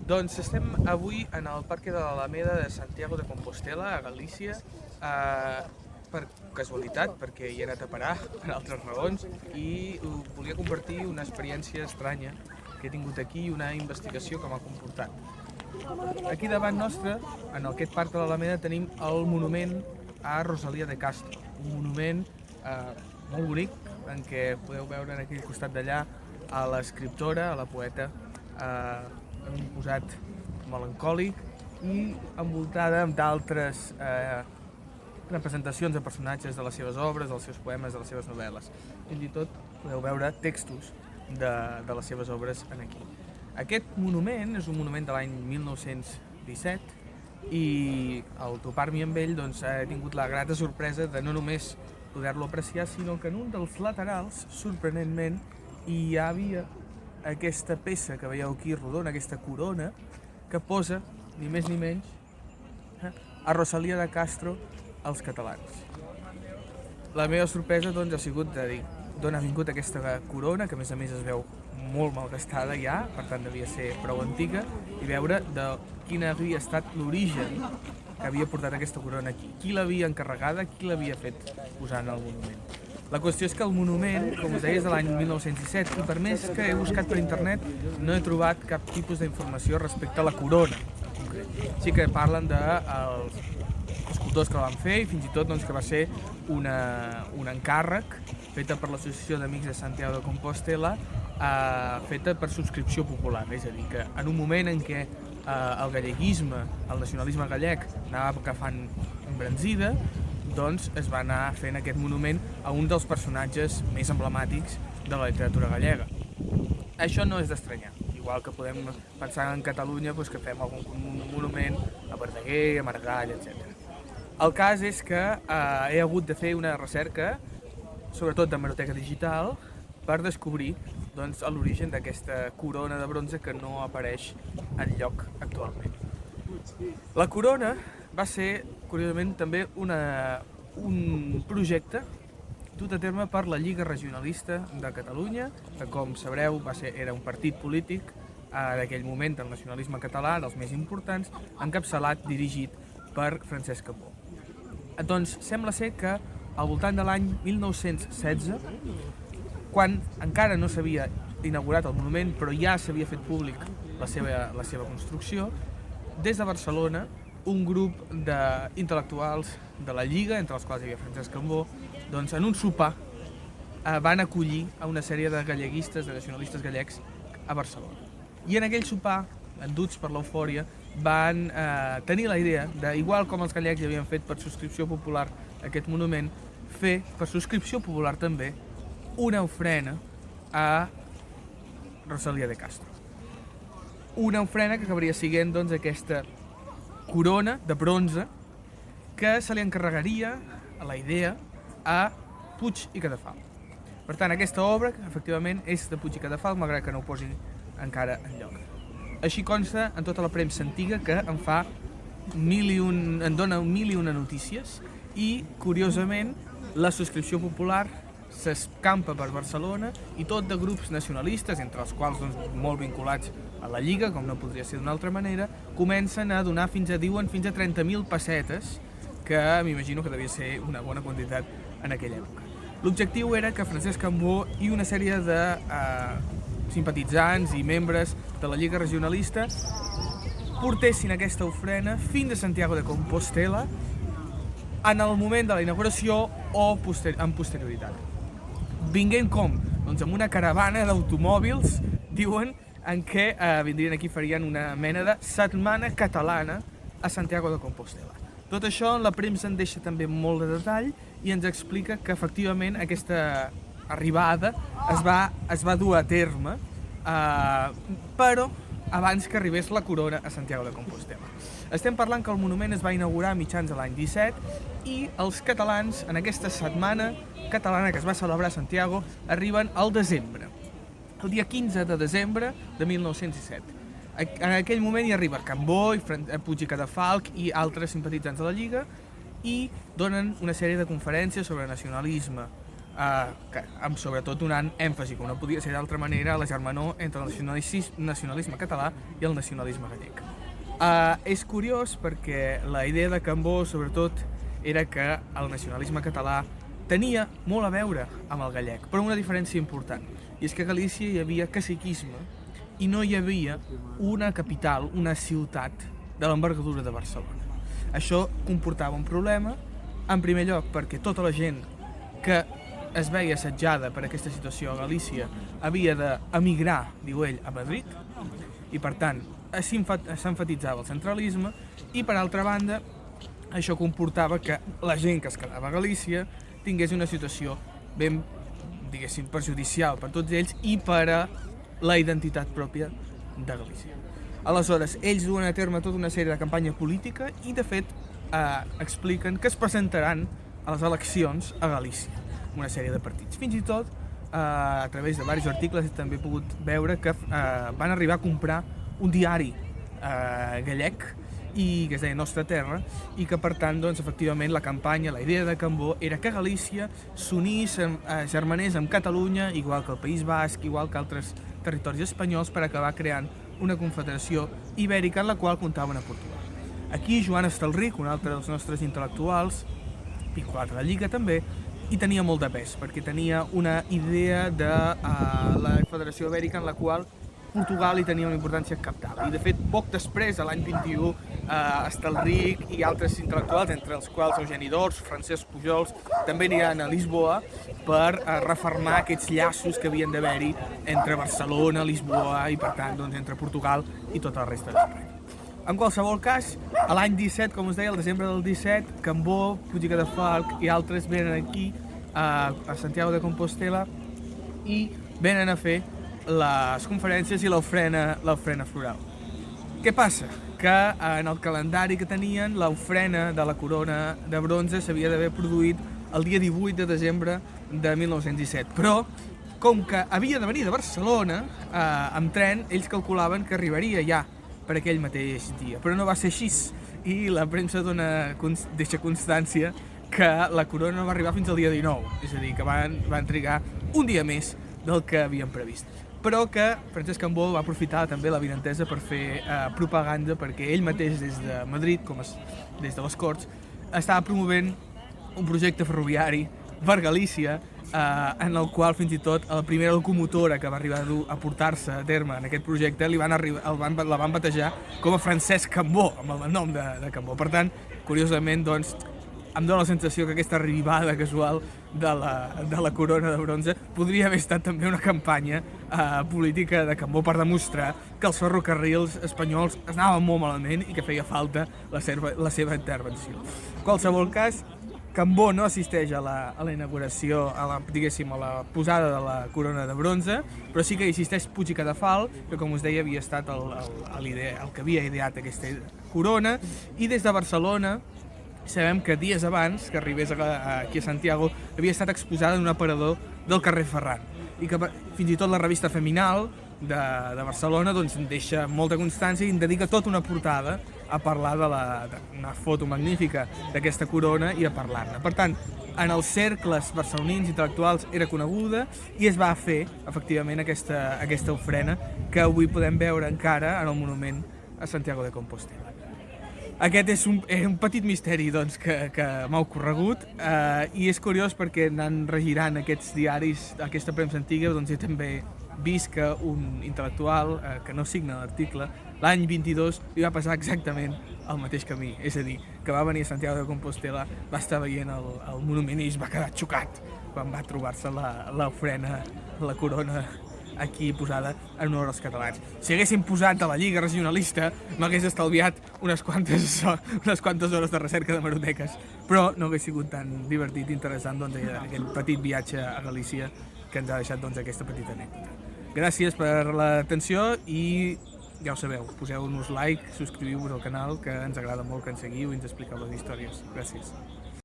Doncs estem avui en el Parque de l'Alameda de Santiago de Compostela, a Galícia, per casualitat, perquè hi he anat a parar per altres raons, i volia compartir una experiència estranya que he tingut aquí i una investigació que m'ha comportat. Aquí davant nostre, en aquest Parc de l'Alameda, tenim el monument a Rosalía de Castro, un monument molt bonic, en què podeu veure en aquell costat d'allà a l'escriptora, a la poeta, en un posat melancòlic i envoltada d'altres representacions de personatges de les seves obres, dels seus poemes, de les seves novel·les. Fins i tot podeu veure textos de les seves obres aquí. Aquest monument és un monument de l'any 1917 i al topar-m'hi amb ell he tingut la grata sorpresa de no només poder-lo apreciar, sinó que en un dels laterals, sorprenentment, hi havia aquesta peça que veieu aquí rodona, aquesta corona, que posa, ni més ni menys, a Rosalía de Castro als catalans. La meva sorpresa ha sigut de dir d'on ha vingut aquesta corona, que a més es veu molt malgastada ja, per tant devia ser prou antiga, i veure de quin havia estat l'origen que havia portat aquesta corona aquí. Qui l'havia encarregada, qui l'havia fet posar en el monument. La qüestió és que el monument, com us deia, és de l'any 1917 i per més que he buscat per internet no he trobat cap tipus d'informació respecte a la corona en concret. Sí que parlen dels escultors que la van fer i fins i tot que va ser un encàrrec feta per l'Associació d'Amics de Santiago de Compostela, feta per subscripció popular, és a dir, que en un moment en què el galleguisme, el nacionalisme gallec anava agafant embranzida, es va anar fent aquest monument a un dels personatges més emblemàtics de la literatura gallega. Això no és d'estranyar, igual que podem pensar en Catalunya que fem algun monument a Verdaguer, a Margall, etc. El cas és que he hagut de fer una recerca, sobretot d'hemeroteca digital, per descobrir l'origen d'aquesta corona de bronze que no apareix enlloc actualment. La corona va ser, curiosament, també un projecte dut a terme per la Lliga Regionalista de Catalunya, que, com sabreu, era un partit polític d'aquell moment del nacionalisme català, dels més importants, encapçalat, dirigit per Francesc Cambó. Doncs sembla ser que al voltant de l'any 1916, quan encara no s'havia inaugurat el monument, però ja s'havia fet públic la seva construcció, des de Barcelona, un grup d'intel·lectuals de la Lliga, entre els quals hi havia Francesc Cambó, en un sopar van acollir a una sèrie de galleguistes, de nacionalistes gallecs, a Barcelona. I en aquell sopar, enduts per l'eufòria, van tenir la idea de, igual com els gallecs havien fet per subscripció popular aquest monument, fer per subscripció popular també una ofrena a Rosalía de Castro. Una ofrena que acabaria sent aquesta corona de bronze que se li encarregaria a la idea a Puig i Cadafalch. Per tant, aquesta obra, efectivament, és de Puig i Cadafalch, malgrat que no ho posi encara enlloc. Així consta en tota la premsa antiga, que em dona mil i una notícies, i, curiosament, la subscripció popular s'escampa per Barcelona i tot de grups nacionalistes, entre els quals molt vinculats a la Lliga, com no podria ser d'una altra manera, comencen a donar fins a 30.000 pessetes, que m'imagino que devia ser una bona quantitat en aquella època. L'objectiu era que Francesc Cambó i una sèrie de simpatitzants i membres de la Lliga Regionalista portessin aquesta ofrena fins a Santiago de Compostela en el moment de la inauguració o amb posterioritat. Vinguent com? Amb una caravana d'automòbils, diuen, en què vindrien aquí i farien una mena de setmana catalana a Santiago de Compostela. Tot això la premsa en deixa també molt de detall i ens explica que efectivament aquesta arribada es va dur a terme, però abans que arribés la corona a Santiago de Compostela. Estem parlant que el monument es va inaugurar a mitjans de l'any 17 i els catalans, en aquesta setmana catalana que es va celebrar a Santiago, arriben al desembre, el dia 15 de desembre de 1917. En aquell moment hi arriba Cambó, Puig i Cadafalch i altres simpatitzants de la Lliga i donen una sèrie de conferències sobre nacionalisme sobretot donant èmfasi, com no podia ser d'altra manera, a la germanor entre el nacionalisme català i el nacionalisme gallec. És curiós perquè la idea de Cambó, sobretot, era que el nacionalisme català tenia molt a veure amb el gallec, però una diferència important, i és que a Galícia hi havia caciquisme i no hi havia una capital, una ciutat de l'envergadura de Barcelona. Això comportava un problema, en primer lloc perquè tota la gent que es veia assetjada per aquesta situació a Galícia havia d'emigrar, diu ell, a Madrid, i per tant s'emfatitzava el centralisme, i per altra banda això comportava que la gent que es quedava a Galícia tingués una situació ben, diguéssim, perjudicial per tots ells i per a la identitat pròpia de Galícia. Aleshores, ells duen a terme tota una sèrie de campanya política i, de fet, expliquen que es presentaran a les eleccions a Galícia, una sèrie de partits. Fins i tot, a través de diversos articles, també he pogut veure que van arribar a comprar un diari gallec i que es deia Nostra Terra, i que per tant, doncs, efectivament, la campanya, la idea de Cambó era que Galícia s'unís, germanés amb Catalunya, igual que el País Basc, igual que altres territoris espanyols, per acabar creant una confederació ibèrica en la qual comptaven a Portugal. Aquí Joan Estelric, un altre dels nostres intel·lectuals, vinculat a la Lliga també, i tenia molt de pes, perquè tenia una idea de la Federació Ibèrica en la qual Portugal hi tenia una importància cabdal. I de fet, poc després, a l'any 21, Estelric i altres intel·lectuals, entre els quals Eugeni d'Ors, Francesc Pujols, també aniran a Lisboa per refermar aquests llaços que havien d'haver-hi entre Barcelona, Lisboa i, per tant, doncs, entre Portugal i tota la resta d'Espanya. En qualsevol cas, a l'any 17, com us deia, al desembre del 17, Cambó, Puig i Cadafalch i altres venen aquí a Santiago de Compostela i venen a fer les conferències i l'ofrena floral. Què passa? Que en el calendari que tenien, l'ofrena de la corona de bronze s'havia d'haver produït el dia 18 de desembre de 1917, però com que havia de venir de Barcelona amb tren, ells calculaven que arribaria ja per aquell mateix dia, però no va ser així, i la premsa deixa constància que la corona no va arribar fins al dia 19, és a dir, que van trigar un dia més del que havien previst. Però que Francesc Cambó va aprofitar també la vinentesa per fer propaganda, perquè ell mateix des de Madrid, des de les Corts, estava promovent un projecte ferroviari per Galícia, en el qual fins i tot la primera locomotora que va arribar a portar-se a terme en aquest projecte la van batejar com a Francesc Cambó, amb el nom de Cambó. Per tant, curiosament, doncs, em dóna la sensació que aquesta arribada casual de la corona de bronze podria haver estat també una campanya política de Cambó per demostrar que els ferrocarrils espanyols anaven molt malament i que feia falta la seva intervenció. En qualsevol cas, Cambó no assisteix a la inauguració, a la posada de la corona de bronze, però sí que hi assisteix Puig i Cadafalch, que, com us deia, havia estat el que havia ideat aquesta corona, i des de Barcelona sabem que dies abans que arribés aquí a Santiago havia estat exposada en un aparador del carrer Ferran, i que fins i tot la revista Feminal de Barcelona doncs, deixa molta constància i en dedica tota una portada a parlar d'una foto magnífica d'aquesta corona i a parlar-ne. Per tant, en els cercles barcelonins intel·lectuals era coneguda i es va fer, efectivament, aquesta ofrena que avui podem veure encara en el monument a Santiago de Compostela. Aquest és un petit misteri doncs, que m'ha ocorregut i és curiós perquè anant regirant aquests diaris, aquesta premsa antiga, doncs he també vist que un intel·lectual que no signa l'article, l'any 22 li va passar exactament el mateix camí, és a dir, que va venir a Santiago de Compostela, va estar veient el monument i es va quedar xocat quan va trobar-se l'ofrena, la corona aquí posada en honor als catalans. Si haguéssim posat a la Lliga Regionalista m'hagués estalviat unes quantes hores de recerca de hemeroteques, però no hagués sigut tan divertit i interessant doncs, aquest petit viatge a Galícia que ens ha deixat doncs, aquesta petita anècdota. Gràcies per l'atenció i ja ho sabeu, poseu-nos like, subscriviu-vos al canal, que ens agrada molt que ens seguiu i ens expliqueu les històries. Gràcies.